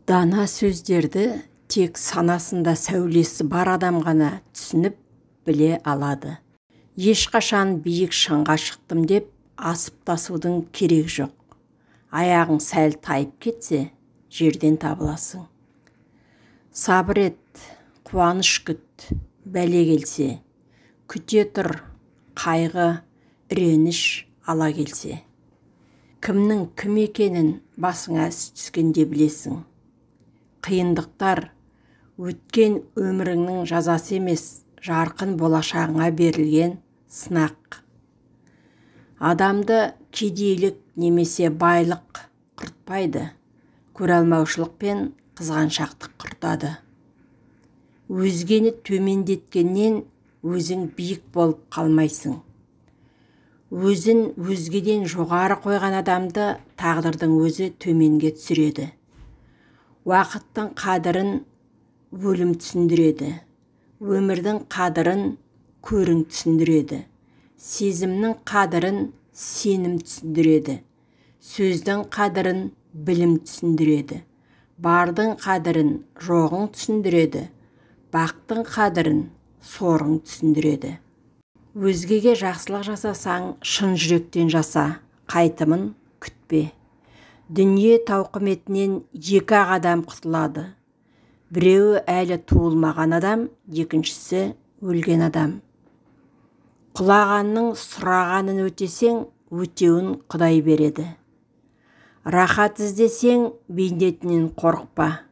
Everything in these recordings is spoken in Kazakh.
Дана сөздерді тек санасында сәулесі бар адам ғана түсініп біле алады. Ешқашан биік шыңға шықтым деп асып тасудың керек жоқ. Аяғың сәл тайып кетсе, жерден табыласың. Сабыр ет, қуаныш күт, бәле келсе, күте тұр, қайғы, реніш ала келсе. Кімнің кім екенін басыңа іс түскенде білесің. Қиындықтар өткен өміріңнің жазасы емес, жарқын болашағыңа берілген сынақ. Адамды кедейлік немесе байлық құртпайды, көралмаушылық пен қызғаншақтық құртады. Өзгені төмендеткеннен өзің биік болып қалмайсың. Өзін өзгеден жоғары қойған адамды тағдырдың өзі төменге түсіреді. Уақыттың қадірін өлім түсіндіреді. Өмірдің қадірін көрің түсіндіреді. Сезімнің қадірін сенім түсіндіреді. Сөздің қадірін білім түсіндіреді. Бардың қадірін жоғың түсіндіреді. Бақтың қадірін сорың түсіндіреді. Өзгеге жақсылық жасасаң, шын жүректен жаса, қайтымын күтпе. Дүние тауқыметінен екі-ақ адам құтылады. Біреуі әлі туылмаған адам, екіншісі өлген адам. Құлағанның сұрағанын өтесең, өтеуін Құдай береді. Рахат іздесең, бейнетінен қорықпа.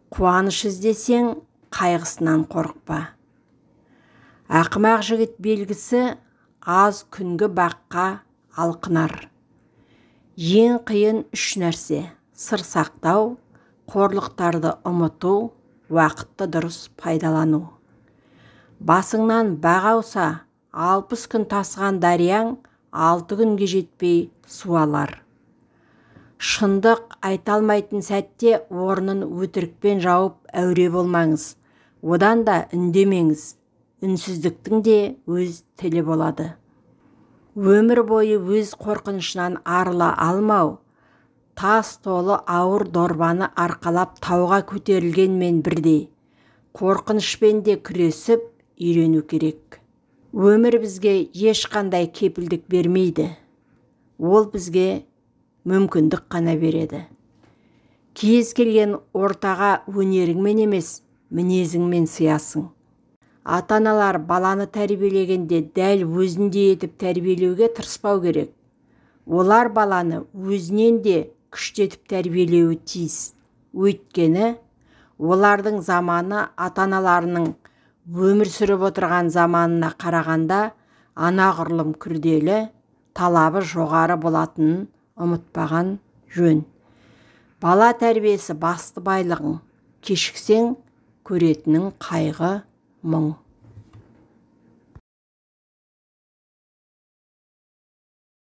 Қуаныш іздесең, қайғысынан қорықпа. Ақымақ жігіт белгісі аз күнгі баққа алқынар. Ең қиын үш нәрсе: сыр сақтау, қорлықтарды ұмыту, уақытты дұрыс пайдалану. Басыңнан бақ ауса, 60 күн тасыған дарияң 6 күнге жетпей су алар. Шындық айта алмайтын сәтте орнын өтірікпен жауып әуре болмаңыз. Одан да үндемеңіз. Үнсіздіктің де өз тілі болады. Өмір бойы өз қорқынышынан арыла алмау, тас толы ауыр дорбаны арқалап тауға көтерілгенмен бірдей, қорқынышпен де күресіп үйрену керек. Өмір бізге ешқандай кепілдік бермейді. Ол бізге мүмкіндік қана береді. Кез келген ортаға өнеріңмен емес, мінезіңмен сиясың. Ата-аналар баланы тәрбиелегенде дәл өзіндей етіп тәрбиелеуге тырыспау керек. Олар баланы өзінен де күштетіп тәрбиелеуі тиіс. Өйткені олардың заманы ата-аналарының өмір сүріп отырған заманына қарағанда анағұрлым күрделі, талабы жоғары болатынын ұмытпаған жөн. Бала тәрбиесі басты байлығың. Кешіксең көретінің қайғы, мұң.